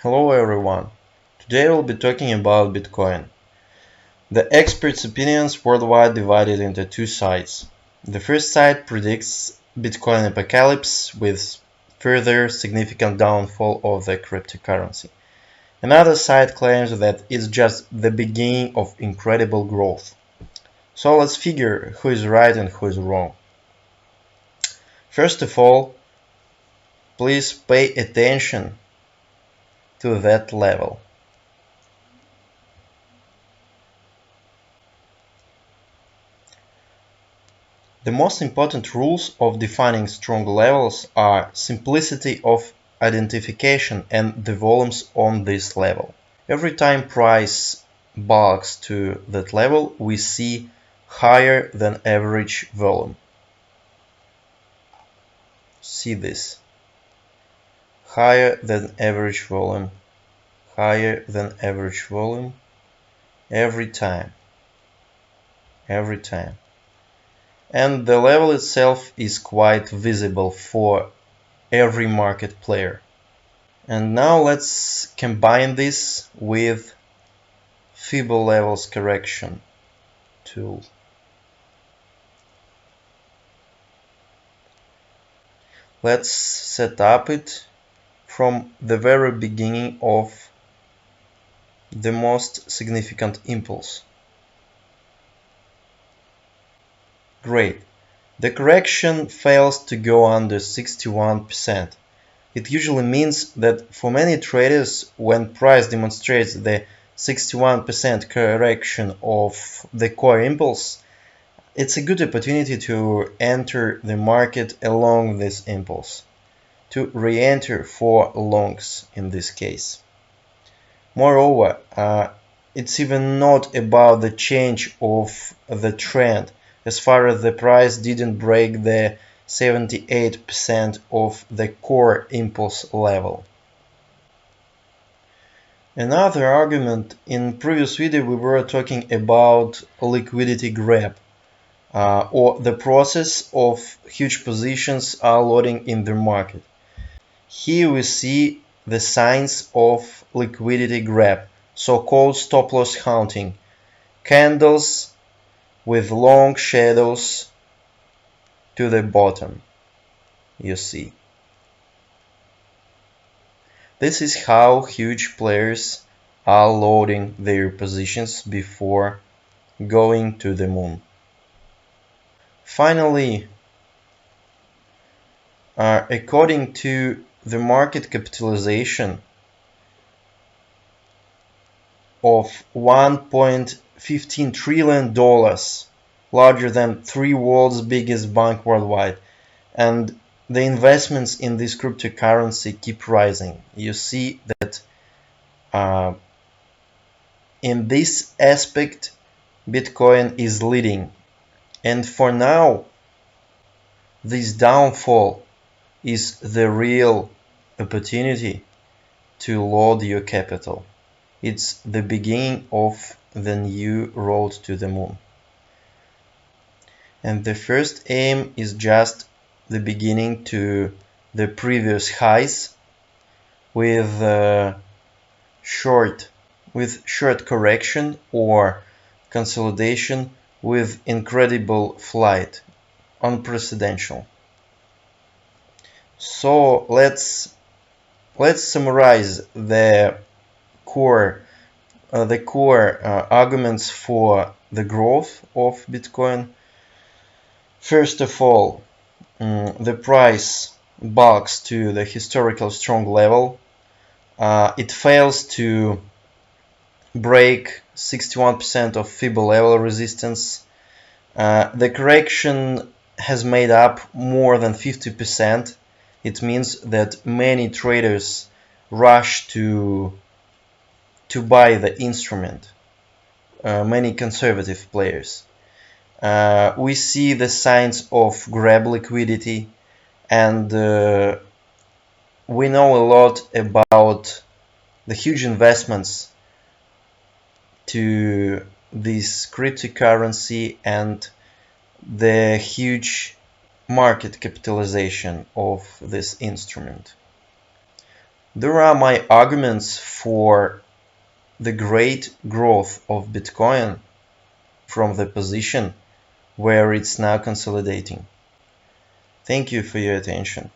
Hello everyone. Today we'll be talking about Bitcoin. The experts' opinions worldwide divided into two sides. The first side predicts Bitcoin apocalypse with further significant downfall of the cryptocurrency. Another side claims that it's just the beginning of incredible growth. So let's figure who is right and who is wrong. First of all, please pay attention to that level. The most important rules of defining strong levels are simplicity of identification and the volumes on this level. Every time price bulks to that level, we see higher than average volume. See this. Higher than average volume. Higher than average volume. Every time. Every time. And the level itself is quite visible for every market player. And now let's combine this with Fibonacci levels correction tool. Let's set up it from the very beginning of the most significant impulse. Great. The correction fails to go under 61%. It usually means that for many traders, when price demonstrates the 61% correction of the core impulse, it's a good opportunity to enter the market along this impulse, to re-enter for longs in this case. Moreover, it's even not about the change of the trend as far as the price didn't break the 78% of the core impulse level. Another argument, in previous video we were talking about liquidity grab, or the process of huge positions are loading in the market. Here we see the signs of liquidity grab, so-called stop loss hunting, candles with long shadows to the bottom, you see. This is how huge players are loading their positions before going to the moon. Finally, according to the market capitalization of $1.15 trillion, larger than three world's biggest bank worldwide, and the investments in this cryptocurrency keep rising. You see that in this aspect, Bitcoin is leading. And for now, this downfall is the real opportunity to load your capital. It's the beginning of the new road to the moon. And the first aim is just the beginning to the previous highs with short correction or consolidation with incredible flight, unprecedented. So let's summarize the core arguments for the growth of Bitcoin. First of all, the price bulks to the historical strong level. It fails to break 61% of Fibonacci level resistance. The correction has made up more than 50%. It means that many traders rush to buy the instrument, many conservative players. We see the signs of grab liquidity, and we know a lot about the huge investments to this cryptocurrency and the huge market capitalization of this instrument. There are my arguments for the great growth of Bitcoin from the position where it's now consolidating. Thank you for your attention.